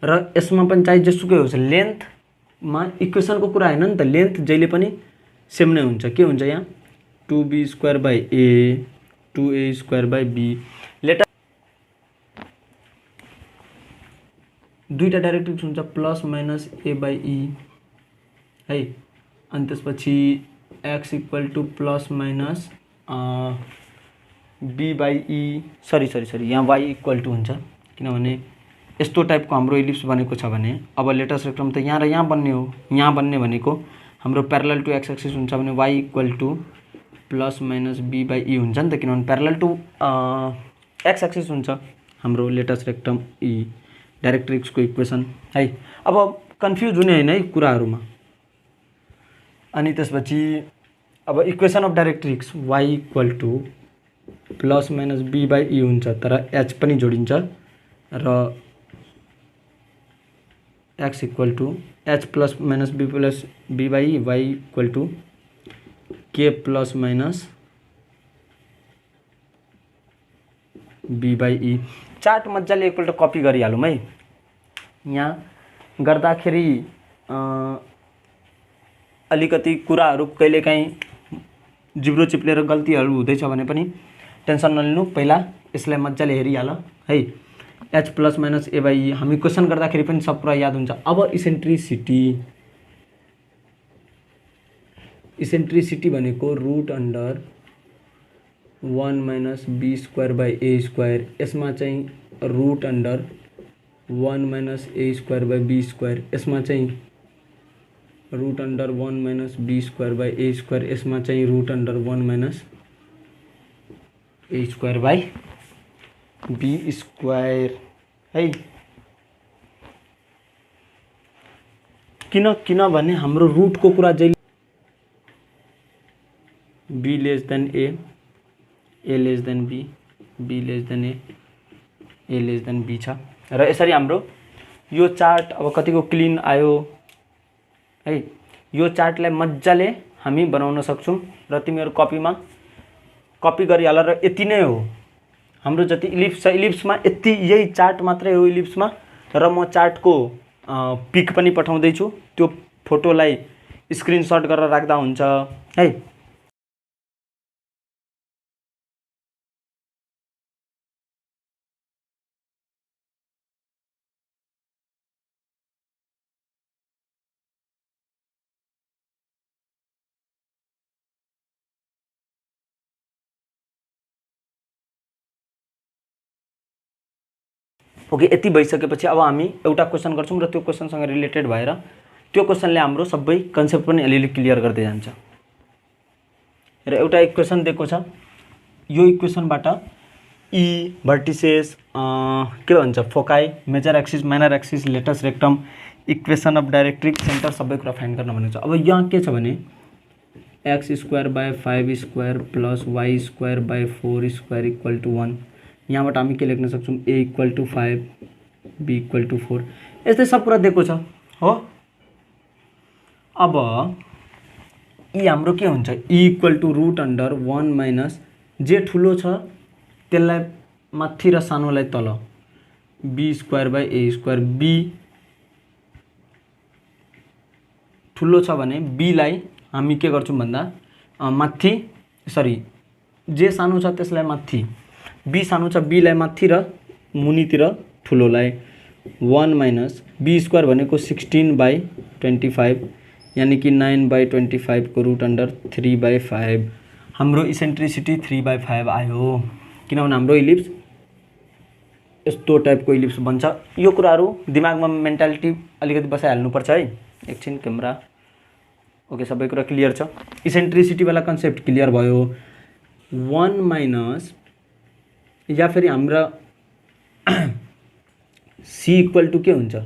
र यसमा पनि चाहिँ जेसुकै होस्, लेन्थमा इक्वेसनको कुरा होइन नि त, लेन्थ जहिले पनि सेम नै हुन्छ। के हुन्छ यहाँ 2b square by a 2a square by b। Latus दुईटा डाइरेक्ट्रिक्स हुन्छ, plus minus a by e है, अनि त्यसपछि x equal to plus minus b by e, sorry यहाँ y इक्वल टु हुन्छ, किनभने यस्तो टाइपको हाम्रो इलिप्स बनेको छ भने अब लेटस रेक्टम त यहाँ र यहाँ बन्ने हो। यहाँ बन्ने भनेको हाम्रो प्यारलल टु एक्स एक्सिस हुन्छ भने y equal to plus minus b by e हुन्छ नि त, किनभने प्यारलल टु एक्स एक्सिस हुन्छ हाम्रो लेटस रेक्टम e डाइरेक्ट्रिक्सको इक्वेसन है। अब कन्फ्युज हुने होइन है कुराहरूमा। अनि त्यसपछि अब equation of directrix y equal to plus minus b by e हुन्छ, तर h पनि जोडिन्छ र x equal to h plus minus b plus b by y equal to k plus minus b by e। Chart मजाले एकपल्ट copy गरिहालौँ है। यहाँ गर्दाखेरि अलिकति कुराहरू कहिलेकाहीँ जिब्रो चिप्लेर गल्तीहरू हुँदैछ भने पनि टेन्सन नलिनु, पहिला यसलाई मजाले हेरिहाल है। H plus minus a by e हामी क्वेसन गर्दाखेरि पनि सब कुरा याद हुन्छ। अब इसेन्ट्रिसिटी भनेको root under 1 minus b square by a square, यसमा चाहिँ root under 1 minus a square by b square, यसमा चाहिँ root under 1 minus b square by a square, यसमा चाहिँ root under 1 minus a square by b square है। किनभने हाम्रो रुटको कुरा जहिले b less than a less than b less than a less than b छ र यसरी हाम्रो यो चार्ट अब कतिको क्लिन आयो है। यो चार्टलाई मजाले हामी बनाउन सक्छौं र तिमीहरु कपीमा कपी गरिहाल र यति नै हो हाम्रो जति इलिप्स छ, इलिप्समा यति यही चार्ट मात्रै हो इलिप्समा र म चार्टको पिक पनि पठाउँदै छु, त्यो फोटोलाई स्क्रिनशट गरेर राख्दा हुन्छ है। ओके, यति भइसकेपछि अब हामी एउटा क्वेशन गर्छौं र त्यो क्वेशनसँग रिलेटेड भएर त्यो क्वेशनले हाम्रो सबै कन्सेप्ट पनि अलिअलि क्लियर गर्दै जान्छ। र एउटा इक्वेसन दिएको छ, यो इक्वेसनबाट ई भर्टिसेस के भन्छ foci, major axis, minor axis, latus rectum, equation of directrix, centre सबै कुरा फाइन्ड गर्न भनेको छ। अब यहाँ के छ भने x square by 5 square plus y square by 4 square equal to 1। यहाँबाट हामी के लेख्न सक्छौं, a equal to 5 b equal to 4, यस्तै सब कुरा दिएको छ हो। अब यी हाम्रो के हुन्छ, e equal to root under 1 minus जे ठुलो छ त्यसलाई माथि र सानोलाई तल, b square by a square. b ठुलो छ भने b लाई हामी के गर्छौं भन्दा माथि, सरी जे सानो छ त्यसलाई माथि, b सानो छ b लाई माथि र मुनितिर ठुलोलाई 1 माइनस b स्क्वायर भनेको 16 बाई 25 यानी कि 9 बाई 25 को रुट अन्डर 3 बाई 5। हाम्रो इसेन्ट्रिसिटी 3 बाई 5 आयो किनभने हाम्रो इलिप्स यस्तो टाइपको इलिप्स बन्छ। यो कुराहरु दिमागमा मेन्टालिटी अलिकति बसाइहाल्नु पर्छ है। एकछिन क्यामेरा, ओके सबै कुरा क्लियर छ। इसेन्ट्रिसिटी वाला कन्सेप्ट क्लियर भयो। 1 माइनस या फेरि हाम्रो c इक्वल टू के हुन्छ,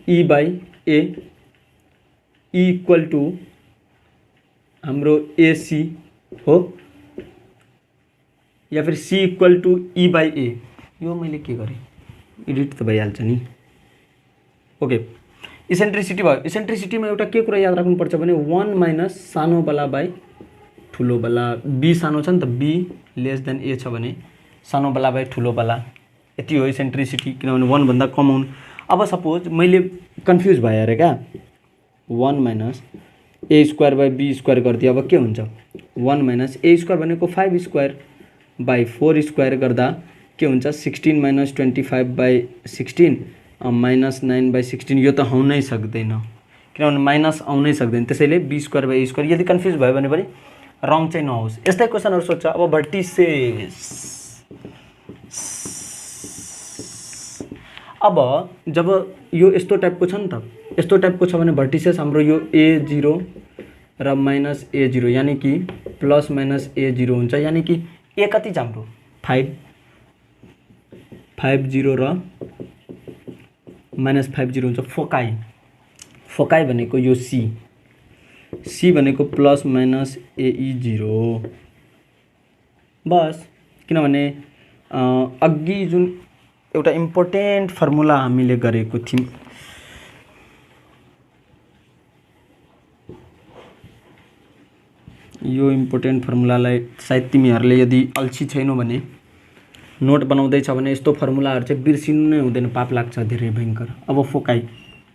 e by a, e equal to हाम्रो ac हो या फिर c equal to e by a। यो मैले के गरेँ, एडिट त भइहाल्छ नि। ओके, इसेन्ट्रिसिटी भयो। इसेन्ट्रिसिटीमा एउटा के कुरा याद राख्नुपर्छ भने 1 माइनस सानो वाला बाई ठुलो वाला। b सानो छ नि त, b लेस देन a छ भने सानो वाला बाई ठुलो वाला, यति हो इसेन्ट्रिसिटी, किनभने 1 भन्दा कम हुन्। अब सपोज मैले कन्फ्युज भए अरे क्या, 1 minus a square by b square गरिदिए अब के हुन्छ, 1 माइनस a स्क्वायर भनेको 5 स्क्वायर बाई 4 स्क्वायर गर्दा के हुन्छ, 16 माइनस 25 बाई 16 माइनस 9 बाई 16। यो त आउनै सक्दैन किनभने माइनस आउनै सक्दैन, त्यसैले b square by a square. यदि कन्फ्युज भयो भने पनि रङ चाहिँ नहोस्। यस्तै क्वेशनहरु सोध्छ। अब भर्टिसेस, अब जब यो यस्तो टाइपको छ नि त, यस्तो टाइपको छ भने भर्टिसेस हाम्रो यो a0 र माइनस a0 यानी कि प्लस माइनस a0 हुन्छ। यानी कि a कति छ हाम्रो 5 0 र माइनस 5 0 हुन्छ। फोकाई, फोकाई भनेको यो c भनेको प्लस माइनस ae0 बस। किनभने अघि जुन एउटा इम्पोर्टेन्ट फर्मुला हामीले गरेको थियौं, यो इम्पोर्टेन्ट फर्मुलालाई सायद तिमीहरूले यदि अल्छी छैनौ भने नोट बनाउँदै छ भने यस्तो फर्मुलाहरु चाहिँ बिर्सिनु नै हुँदैन, पाप लाग्छ धेरै भयंकर। अब फोकाई,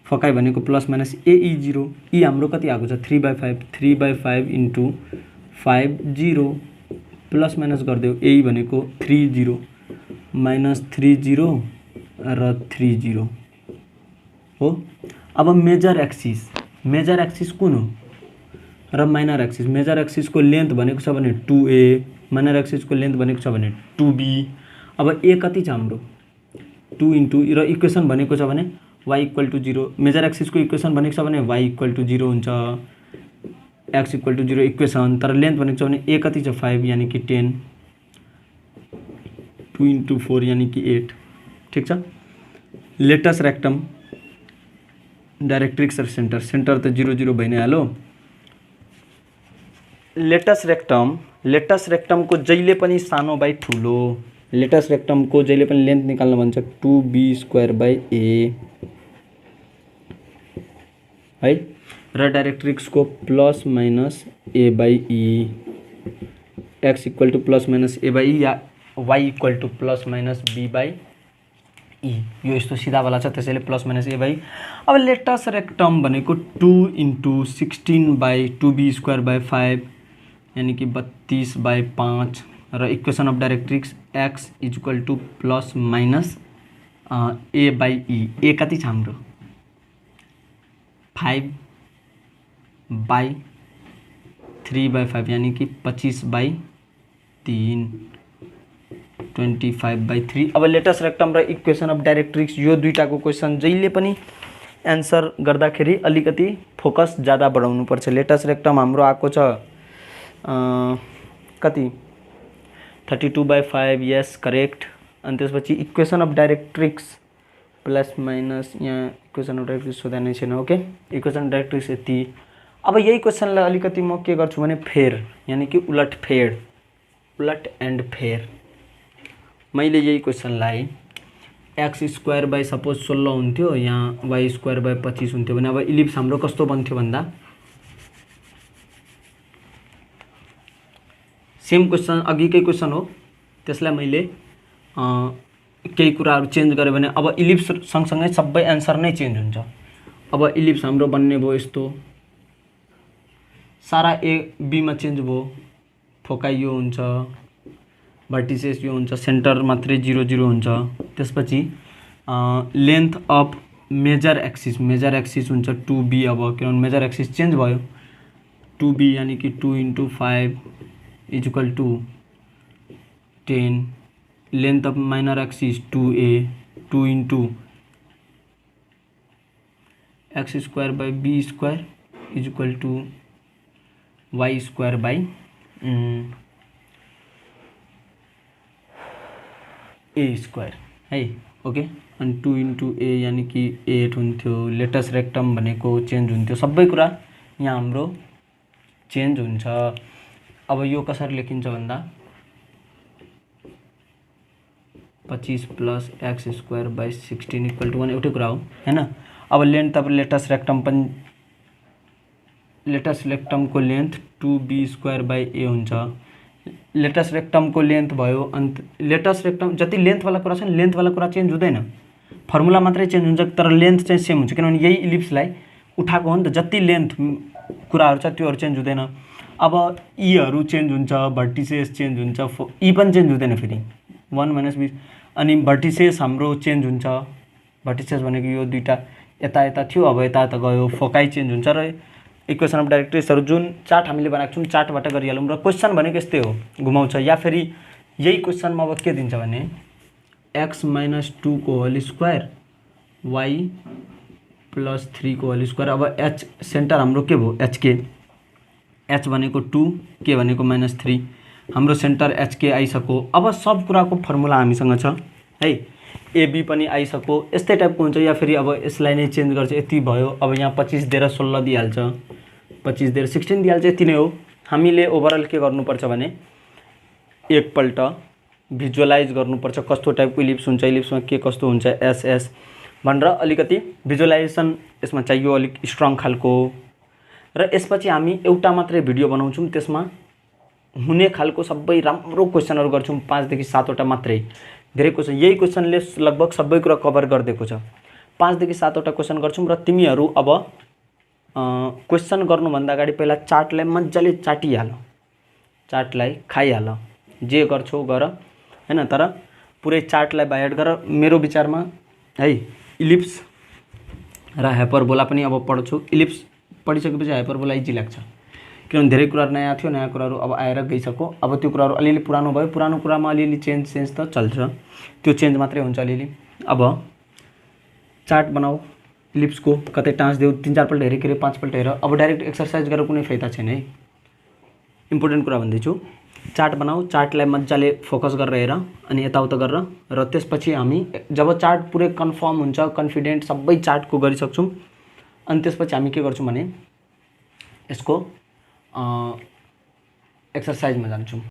फोकाई भनेको प्लस माइनस ae0, ई हाम्रो कति आएको छ 3 by 5, 3 by 5 into 5 0 plus minus गरिदेऊ। a भनेको 3 0 माइनस 3 0 र 3 0 हो। अब मेजर एक्सिस, मेजर एक्सिस कुन हो र माइनर एक्सिस। मेजर एक्सिस को लेन्थ भनेको छ भने 2a, माइनर एक्सिस को लेन्थ भनेको छ भने 2b। अब a कति छ हाम्रो 2 इन्टु र इक्वेसन भनेको छ भने y इक्वल टु 0 मेजर एक्सिसको इक्वेसन भनेको छ भने y इक्वल टु 0 हुन्छ x इक्वल टु 0 इक्वेसन तर लेन्थ भनेको छ भने a कति छ 5 यानी कि 10 2 इन्टु 4 यानी कि 8 ठीक छ लेटस रेक्टम डाइरेक्ट्रिक्स र सेन्टर त 0 0 भइ नै हाल्यो लेटस रेक्टम को जहिले पनि सानो बाई ठुलो लेटस रेक्टम को जहिले पनि लेन्थ निकाल्न भन्छ 2b² a है र डाइरेक्ट्रिक्स को plus minus a/e x equal to plus minus a/e या y equal to plus minus b/e यो यस्तो सिधा वाला छ त्यसैले प्लस माइनस a/e अब लेटस रेक्टम भनेको 2 इन्टु 16/2b²/5 यानी कि 32/5 र equation of directrix x is equal to plus minus a/e a कति छ हाम्रो 5/3/5 यानी कि 25/3 25/3 अब लेटस रेक्टम र इक्वेसन अफ डाइरेक्ट्रिक्स यो दुईटाको क्वेसन जहिले पनि एन्सर गर्दाखेरि अलिकति फोकस ज्यादा बढाउनु पर्छ लेटस रेक्टम हाम्रो आएको छ कति 32/5 यस करेक्ट अनि त्यसपछि इक्वेसन अफ डाइरेक्ट्रिक्स प्लस माइनस यहाँ इक्वेसन अफ डाइरेक्ट्रिक्स सोधा नै छैन ओके इक्वेसन अफ डाइरेक्ट्रिक्स यति अब यही क्वेसनलाई अलिकति म के गर्छु भने फेर यानी कि उलट एन्ड फेर मैले यही क्वेसनलाई x² सपोज 16 हुन्थ्यो यहाँ y² 25 हुन्थ्यो भने अब इलिप्स हाम्रो कस्तो बन्थ्यो भन्दा सेम क्वेसन अघिकै क्वेसन हो त्यसलाई मैले केही कुराहरु चेन्ज गरे भने अब इलिप्स सँगसँगै सबै एन्सर नै चेन्ज हुन्छ अब इलिप्स हाम्रो बन्ने भयो यस्तो सारा ए बी मा चेन्ज भयो फोकाइ यो हुन्छ भर्टिसेस यो हुन्छ सेन्टर मात्रै 0 0 हुन्छ त्यसपछि लेन्थ अफ मेजर एक्सिस हुन्छ 2b अब किनभने मेजर एक्सिस चेन्ज भयो 2b यानी कि 2 into 5 is equal to 10 length of minor axis 2a 2 into x²/b² is equal to y² a² है ओके अनि 2 इन्टु a यानी कि 8 हुन्थ्यो लेटस रेक्टम भनेको चेन्ज हुन्थ्यो सबै कुरा यहाँ हाम्रो चेन्ज हुन्छ अब यो कसरी लेखिन्छ भन्दा 25 प्लस x²/16 इक्वल टु 1 एउटै कुरा हो हैन अब लेन्थ अफ लेटस रेक्टम को लेन्थ 2b²/a हुन्छ लेटस रेक्टम को लेन्थ भयो अन्त लेटस रेक्टम जति लेन्थ वाला कुरा छ नि लेन्थ वाला कुरा चेन्ज हुँदैन फर्मुला मात्रै चेन्ज हुन्छ तर लेन्थ चाहिँ सेम हुन्छ किनभने यही इलिप्सलाई उठाएको हो नि त जति लेन्थ कुराहरु छ त्योहरु चेन्ज हुँदैन अब ई हरु चेन्ज हुन्छ भर्टिसेस चेन्ज हुन्छ ई पनि चेन्ज हुँदैन फेरि 1 - b अनि भर्टिसेस हाम्रो चेन्ज हुन्छ भर्टिसेस भनेको यो दुईटा यता यता थियो अब यता यता गयो फोकाइ चेन्ज हुन्छ र इक्वेसन अफ डाइरेक्ट्रिक्सहरु जुन चार्ट हामीले बनाएको छौं चार्टबाट गरिहालौं र क्वेशन भनेको यस्तै हो घुमाउँछ या फेरि यही क्वेशनमा अब के दिन्छ भने x - 2 को होल स्क्वायर y + 3 को होल स्क्वायर अब h सेन्टर हाम्रो के भयो hk h भनेको 2 k भनेको -3 हाम्रो सेन्टर hk आइसक्यो अब सब कुराको फर्मुला हामीसँग छ है ab पनि आइसक्यो यस्तै टाइपको हुन्छ या फेरि अब यसलाई नै चेन्ज गर्छ यति भयो अब यहाँ 25 दिएर 16 दिइहाल्छ 25 दिएर 16 दिइहाल्छ यति नै हो हामीले ओभरअल के गर्नुपर्छ भने एकपल्ट भिजुअलाइज गर्नुपर्छ कस्तो टाइपको इलिप्स हुन्छ इलिप्समा के कस्तो हुन्छ एसएस भनेर अलिकति भिजुअलाइजेसन यसमा चाहियो अलिक स्ट्रङ खालको र यसपछि हामी एउटा मात्रै भिडियो बनाउँछौं त्यसमा हुने खालको सबै राम्रो क्वेशनहरु गर्छौं 5 देखि 7 वटा मात्रै धेरै क्वेशन यही क्वेशनले लगभग सबै कुरा कभर गर्दिएको छ 5 देखि 7 वटा क्वेशन गर्छौं र तिमीहरु अब क्वेशन गर्नु भन्दा अगाडि पहिला चार्टलाई मज्जाले चाटिहाल चार्टलाई खाइहाल जे गर्छौ गर हैन तर पुरै चार्टलाई बाइहार्ट गर मेरो विचारमा है इलिप्स र हाइपरबोला पनि अब पढ्छु इलिप्स पढिसकेपछि हाइपरबोला इजी लाग्छ किनभने धेरै कुराहरु नयाँ थियो नयाँ कुराहरु अब आएर गइसक्यो अब त्यो कुराहरु अलिअलि पुरानो भयो पुरानो कुरामा अलिअलि चेन्ज त चल्छ त्यो चेन्ज मात्रै हुन्छ अलिअलि अब चार्ट बनाऊ इलिप्सको, कतै टाँच देऊ 3-4 पल्ट हेरे के अरे 5 पल्ट हेर। अब डाइरेक्ट एक्सरसाइज गरेर कुनै फाइदा छैन है। इम्पोर्टेन्ट कुरा भन्दैछु, चार्ट बनाऊ, चार्टलाई मजाले फोकस गरेर हेर अनि यताउता गरेर, र त्यसपछि हामी जब चार्ट पुरै कन्फर्म हुन्छ, कन्फिडेन्ट सबै चार्टको गरिसक्छौँ, अनि त्यसपछि हामी के गर्छौँ भने यसको एक्सरसाइजमा जान्छौँ।